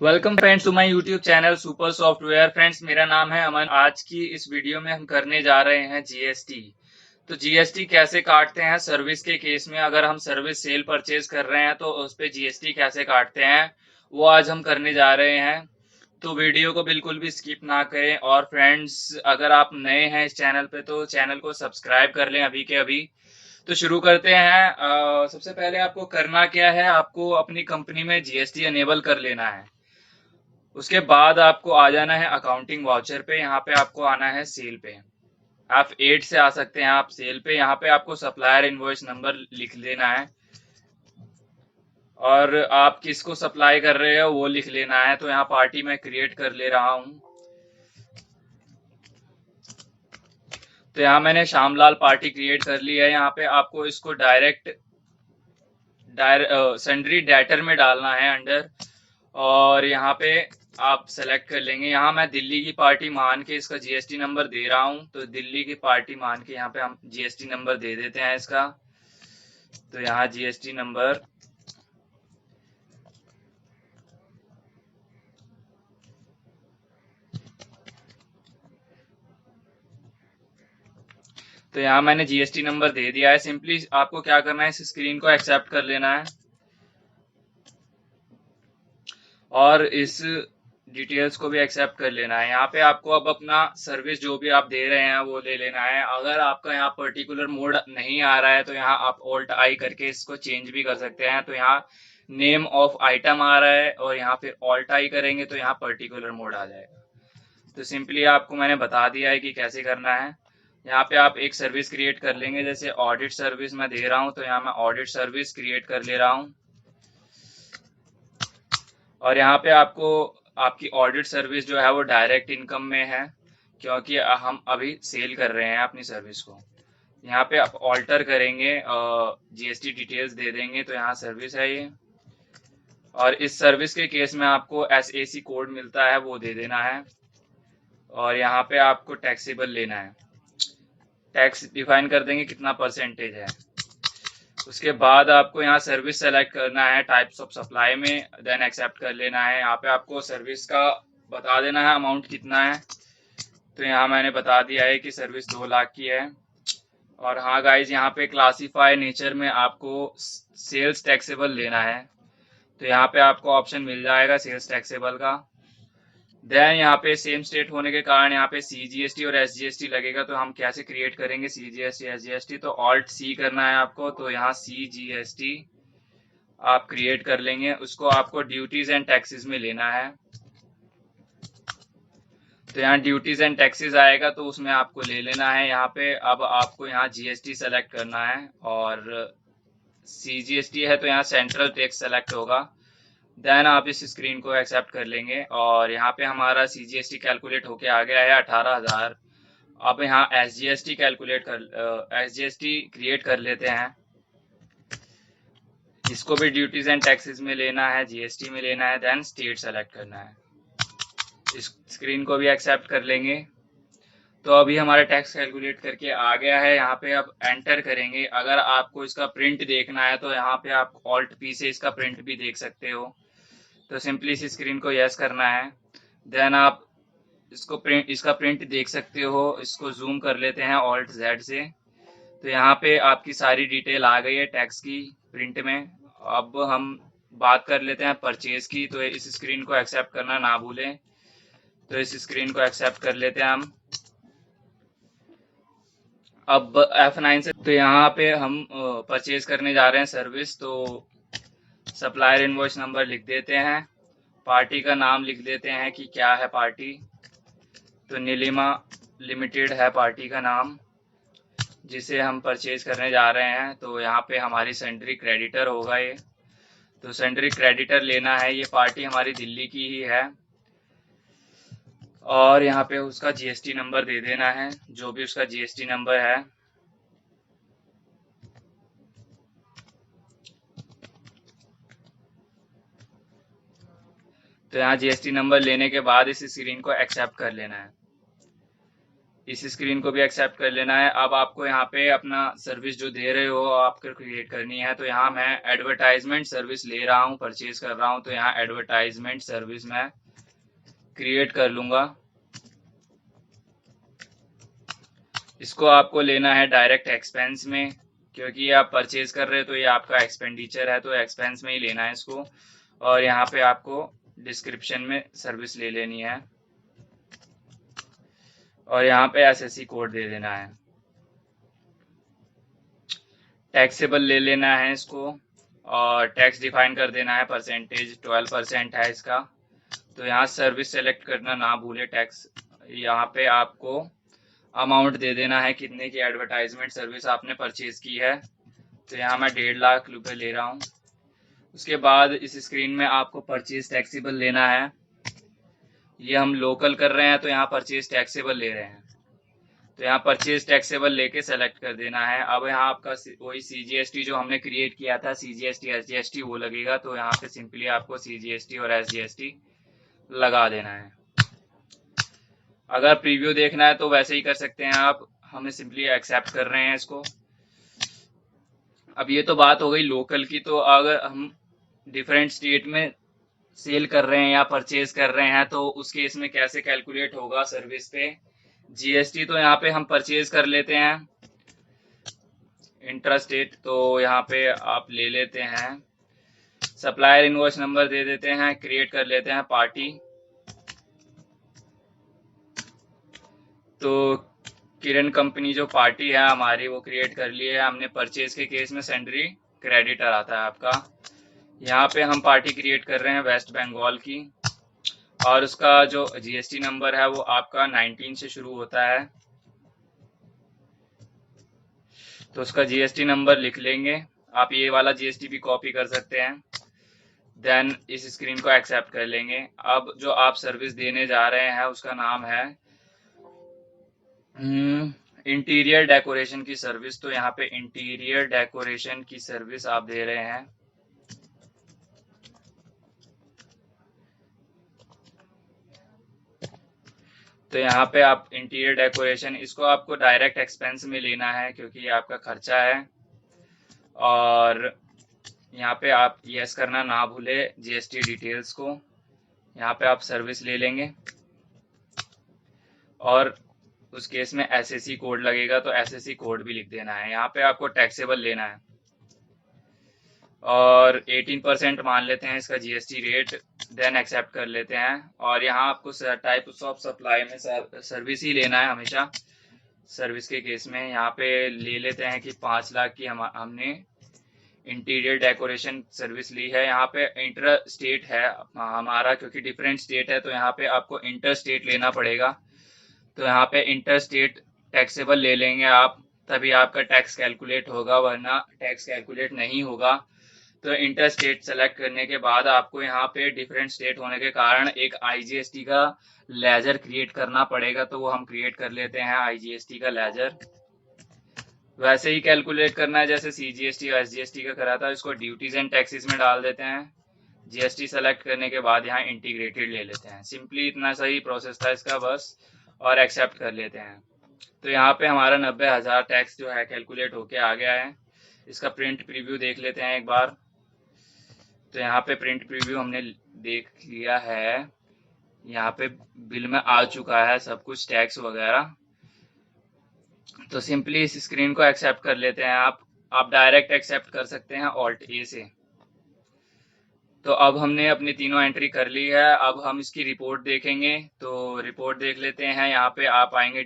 Welcome friends to my YouTube channel super software. Friends, मेरा नाम है अमन। आज की इस वीडियो में हम करने जा रहे हैं जीएसटी। तो जीएसटी कैसे काटते हैं सर्विस के केस में। अगर हम सर्विस सेल परचेज कर रहे हैं तो उस पे जीएसटी कैसे काटते हैं वो आज हम करने जा रहे हैं। तो वीडियो को बिल्कुल भी स्किप ना करें। और फ्रेंड्स, अगर आप नए हैं इस चैनल पे तो चैनल को सब्सक्राइब कर लें अभी के अभी। तो शुरू करते हैं। सबसे पहले आपको करना क्या है, आपको अपनी कंपनी में जीएसटी अनेबल कर लेना है। उसके बाद आपको आ जाना है अकाउंटिंग वाउचर पे। यहाँ पे आपको आना है सेल पे। आप 8 से आ सकते हैं आप सेल पे। यहाँ पे आपको सप्लायर इनवॉइस नंबर लिख लेना है और आप किसको सप्लाई कर रहे हो वो लिख लेना है। तो यहाँ पार्टी मैं क्रिएट कर ले रहा हूँ। तो यहाँ मैंने श्यामलाल पार्टी क्रिएट कर ली है। यहाँ पे आपको इसको डायरेक्ट सन्ड्री डेटर में डालना है अंडर। और यहाँ पे आप सेलेक्ट कर लेंगे। यहाँ मैं दिल्ली की पार्टी मान के इसका जीएसटी नंबर दे रहा हूँ। तो दिल्ली की पार्टी मान के यहाँ पे हम जीएसटी नंबर दे देते हैं इसका। तो यहाँ जीएसटी नंबर, तो यहाँ मैंने जीएसटी नंबर दे दिया है। सिंपली आपको क्या करना है, इस स्क्रीन को एक्सेप्ट कर लेना है और इस डिटेल्स को भी एक्सेप्ट कर लेना है। यहाँ पे आपको अब अपना सर्विस जो भी आप दे रहे हैं वो ले लेना है। अगर आपका यहाँ पर्टिकुलर मोड नहीं आ रहा है तो यहाँ आप ऑल्ट आई करके इसको चेंज भी कर सकते हैं। तो यहाँ नेम ऑफ आइटम आ रहा है और यहाँ फिर ऑल्ट आई करेंगे तो यहाँ पर्टिकुलर मोड आ जाएगा। तो सिंपली आपको मैंने बता दिया है कि कैसे करना है। यहाँ पे आप एक सर्विस क्रिएट कर लेंगे। जैसे ऑडिट सर्विस मैं दे रहा हूँ तो यहाँ मैं ऑडिट सर्विस क्रिएट कर ले रहा हूँ। और यहाँ पे आपको आपकी ऑडिट सर्विस जो है वो डायरेक्ट इनकम में है, क्योंकि हम अभी सेल कर रहे हैं अपनी सर्विस को। यहाँ पे आप ऑल्टर करेंगे, जीएसटी डिटेल्स दे देंगे तो यहाँ सर्विस है ये। और इस सर्विस के केस में आपको एसएसी कोड मिलता है वो दे देना है। और यहाँ पे आपको टैक्सेबल लेना है, टैक्स डिफाइन कर देंगे कितना परसेंटेज है। उसके बाद आपको यहाँ सर्विस सेलेक्ट करना है टाइप्स ऑफ सप्लाई में, देन एक्सेप्ट कर लेना है। यहाँ पे आपको सर्विस का बता देना है अमाउंट कितना है। तो यहाँ मैंने बता दिया है कि सर्विस 2 लाख की है। और हाँ गाइज, यहाँ पे क्लासीफाई नेचर में आपको सेल्स टैक्सेबल लेना है। तो यहाँ पे आपको ऑप्शन मिल जाएगा सेल्स टैक्सेबल का। देन यहाँ पे सेम स्टेट होने के कारण यहाँ पे सीजीएसटी और एसजीएसटी लगेगा। तो हम कैसे क्रिएट करेंगे सीजीएसटी एसजीएसटी, तो ऑल्ट सी करना है आपको। तो यहाँ सीजीएसटी आप क्रिएट कर लेंगे। उसको आपको ड्यूटीज एंड टैक्सेस में लेना है। तो यहाँ ड्यूटीज एंड टैक्सेस आएगा तो उसमें आपको ले लेना है। यहाँ पे अब आपको यहाँ जीएसटी सेलेक्ट करना है और सीजीएसटी है तो यहाँ सेंट्रल टैक्स सेलेक्ट होगा। देन आप इस स्क्रीन को एक्सेप्ट कर लेंगे और यहाँ पे हमारा सीजीएसटी कैलकुलेट होके आ गया है 18,000। अब यहाँ एसजीएसटी कैलकुलेट कर एसजीएसटी क्रिएट कर लेते हैं। इसको भी ड्यूटीज एंड टैक्सेस में लेना है, जीएसटी में लेना है, देन स्टेट सेलेक्ट करना है। इस स्क्रीन को भी एक्सेप्ट कर लेंगे। तो अभी हमारा टैक्स कैलकुलेट करके आ गया है। यहाँ पे अब एंटर करेंगे। अगर आपको इसका प्रिंट देखना है तो यहाँ पे आप ऑल्ट पी से इसका प्रिंट भी देख सकते हो। तो सिंपली इस स्क्रीन को यस करना है। देन आप इसका प्रिंट देख सकते हो। इसको जूम कर लेते हैं ऑल्ट जेड से। तो यहाँ पे आपकी सारी डिटेल आ गई है टैक्स की प्रिंट में। अब हम बात कर लेते हैं परचेज की। तो इस स्क्रीन को एक्सेप्ट करना ना भूलें। तो इस स्क्रीन को एक्सेप्ट कर लेते हैं हम। अब F9 से तो यहाँ पे हम परचेज करने जा रहे हैं सर्विस। तो सप्लायर इनवॉइस नंबर लिख देते हैं, पार्टी का नाम लिख देते हैं कि क्या है पार्टी। तो नीलिमा लिमिटेड है पार्टी का नाम जिसे हम परचेज करने जा रहे हैं। तो यहाँ पे हमारी सेंट्री क्रेडिटर होगा ये। तो सेंट्री क्रेडिटर लेना है। ये पार्टी हमारी दिल्ली की ही है। और यहाँ पे उसका जीएसटी नंबर दे देना है, जो भी उसका जीएसटी नंबर है। तो यहाँ जीएसटी नंबर लेने के बाद इस स्क्रीन को एक्सेप्ट कर लेना है। इस स्क्रीन को भी एक्सेप्ट कर लेना है। अब आपको यहाँ पे अपना सर्विस जो दे रहे हो आपको क्रिएट करनी है। तो यहाँ मैं एडवर्टाइजमेंट सर्विस ले रहा हूँ, परचेज कर रहा हूँ, तो यहाँ एडवर्टाइजमेंट सर्विस मैं क्रिएट कर लूंगा। इसको आपको लेना है डायरेक्ट एक्सपेंस में, क्योंकि ये आप परचेज कर रहे हो तो ये आपका एक्सपेंडिचर है, तो एक्सपेंस में ही लेना है इसको। और यहाँ पे आपको डिस्क्रिप्शन में सर्विस ले लेनी है और यहाँ पे एसएससी कोड दे देना है। टैक्सेबल ले लेना है इसको और टैक्स डिफाइन कर देना है, परसेंटेज 12% है इसका। तो यहाँ सर्विस सेलेक्ट करना ना भूले। टैक्स यहाँ पे आपको अमाउंट दे देना है कितने की एडवर्टाइजमेंट सर्विस आपने परचेज की है। तो यहाँ मैं 1.5 लाख रुपए ले रहा हूँ। उसके बाद इस स्क्रीन में आपको परचेज टैक्सेबल लेना है। ये हम लोकल कर रहे हैं तो यहाँ परचेज टैक्सेबल ले रहे हैं, तो यहाँ परचेज टैक्सेबल लेके सेलेक्ट कर देना है। अब यहाँ आपका वही सीजीएसटी जो हमने क्रिएट किया था, सीजीएसटी एसजीएसटी, वो लगेगा। तो यहाँ पे सिंपली आपको सीजीएसटी और एसजीएसटी लगा देना है। अगर प्रीव्यू देखना है तो वैसे ही कर सकते हैं आप, हमें सिंपली एक्सेप्ट कर रहे हैं इसको। अब ये तो बात हो गई लोकल की। तो अगर हम डिफरेंट स्टेट में सेल कर रहे हैं या परचेज कर रहे हैं तो उस केस में कैसे कैलकुलेट होगा सर्विस पे जीएसटी। तो यहाँ पे हम परचेज कर लेते हैं इंट्रा स्टेट, तो यहाँ पे आप ले लेते हैं सप्लायर इनवॉइस नंबर दे देते हैं, क्रिएट कर लेते हैं पार्टी। तो किरण कंपनी जो पार्टी है हमारी वो क्रिएट कर ली है हमने। परचेज के केस में सेंडरी क्रेडिटर आता है आपका। यहाँ पे हम पार्टी क्रिएट कर रहे हैं वेस्ट बंगाल की, और उसका जो जीएसटी नंबर है वो आपका 19 से शुरू होता है। तो उसका जीएसटी नंबर लिख लेंगे। आप ये वाला जीएसटी भी कॉपी कर सकते हैं। देन इस स्क्रीन को एक्सेप्ट कर लेंगे। अब जो आप सर्विस देने जा रहे हैं उसका नाम है इंटीरियर डेकोरेशन की सर्विस। तो यहाँ पे इंटीरियर डेकोरेशन की सर्विस आप दे रहे हैं। तो यहाँ पे आप इंटीरियर डेकोरेशन, इसको आपको डायरेक्ट एक्सपेंस में लेना है क्योंकि ये आपका खर्चा है। और यहाँ पे आप यस करना ना भूले जीएसटी डिटेल्स को। यहाँ पे आप सर्विस ले लेंगे और उस केस में एसएससी कोड लगेगा तो एसएससी कोड भी लिख देना है। यहाँ पे आपको टैक्सेबल लेना है और 18% मान लेते हैं इसका जीएसटी रेट। देन एक्सेप्ट कर लेते हैं। और यहाँ आपको टाइप ऑफ सप्लाई में सर्विस ही लेना है हमेशा। सर्विस के केस में यहाँ पे ले लेते हैं कि 5 लाख की हमने इंटीरियर डेकोरेशन सर्विस ली है। यहाँ पे इंटर स्टेट है हमारा, क्योंकि डिफरेंट स्टेट है तो यहाँ पे आपको इंटर स्टेट लेना पड़ेगा। तो यहाँ पे इंटर स्टेट टैक्सेबल ले लेंगे आप, तभी आपका टैक्स कैलकुलेट होगा, वरना टैक्स कैलकुलेट नहीं होगा। तो इंटर स्टेट सेलेक्ट करने के बाद आपको यहाँ पे डिफरेंट स्टेट होने के कारण एक आईजीएसटी का लेजर क्रिएट करना पड़ेगा। तो वो हम क्रिएट कर लेते हैं आईजीएसटी का लेजर। वैसे ही कैलकुलेट करना है जैसे सीजीएसटी और एसजीएसटी का करा था। इसको ड्यूटीज एंड टैक्सेस में डाल देते हैं। जीएसटी सेलेक्ट करने के बाद यहाँ इंटीग्रेटेड ले लेते हैं। सिंपली इतना सही प्रोसेस था इसका बस, और एक्सेप्ट कर लेते हैं। तो यहाँ पे हमारा 90,000 टैक्स जो है कैलकुलेट होके आ गया है। इसका प्रिंट प्रीव्यू देख लेते हैं एक बार। तो यहाँ पे प्रिंट प्रीव्यू हमने देख लिया है। यहाँ पे बिल में आ चुका है सब कुछ, टैक्स वगैरह। तो सिंपली इस स्क्रीन को एक्सेप्ट कर लेते हैं आप डायरेक्ट एक्सेप्ट कर सकते हैं ऑल्ट ए से। तो अब हमने अपनी तीनों एंट्री कर ली है। अब हम इसकी रिपोर्ट देखेंगे। तो रिपोर्ट देख लेते हैं। यहाँ पे आप आएंगे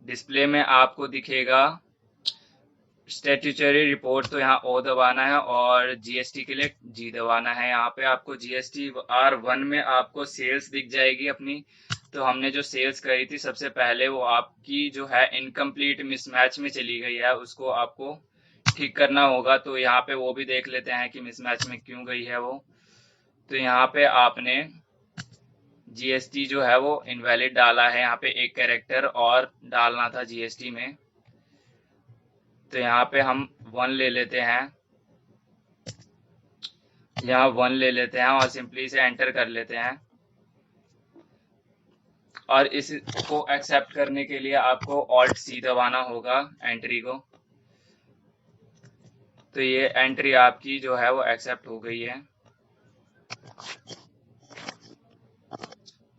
डिस्प्ले में आपको दिखेगा स्टैट्यूटरी रिपोर्ट। तो यहाँ ओ दबाना है और जीएसटी के लिए जी दबाना है। यहाँ पे आपको जीएसटी R1 में आपको सेल्स दिख जाएगी अपनी। तो हमने जो सेल्स करी थी सबसे पहले वो आपकी जो है इनकम्प्लीट मिसमैच में चली गई है, उसको आपको ठीक करना होगा। तो यहाँ पे वो भी देख लेते हैं कि मिसमैच में क्यों गई है वो। तो यहाँ पे आपने जीएसटी जो है वो इनवैलिड डाला है। यहाँ पे एक कैरेक्टर और डालना था जीएसटी में। तो यहाँ पे हम 1 ले लेते हैं, यहाँ 1 ले लेते हैं और सिंपली से एंटर कर लेते हैं। और इसको एक्सेप्ट करने के लिए आपको ऑल्ट सी दबाना होगा एंट्री को। तो ये एंट्री आपकी जो है वो एक्सेप्ट हो गई है।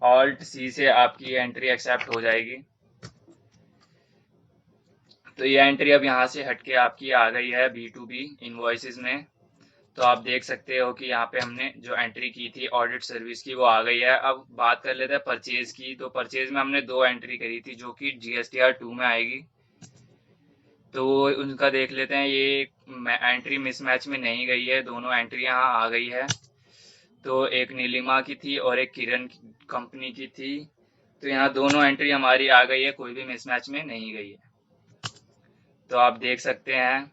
ऑल्ट सी से आपकी एंट्री एक्सेप्ट हो जाएगी। तो ये एंट्री अब यहाँ से हटके आपकी आ गई है B2B इनवॉइसेस में। तो आप देख सकते हो कि यहाँ पे हमने जो एंट्री की थी ऑडिट सर्विस की वो आ गई है। अब बात कर लेते हैं परचेज की। तो परचेज में हमने 2 एंट्री करी थी जो कि GSTR 2 में आएगी। तो उनका देख लेते हैं। ये एंट्री मिसमैच में नहीं गई है, दोनों एंट्री यहाँ आ गई है। तो एक नीलिमा की थी और एक किरण कंपनी की थी। तो यहाँ दोनों एंट्री हमारी आ गई है, कोई भी मिसमैच में नहीं गई है। तो आप देख सकते हैं।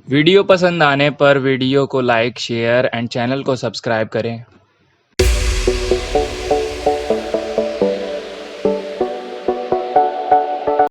वीडियो पसंद आने पर वीडियो को लाइक, शेयर एंड चैनल को सब्सक्राइब करें।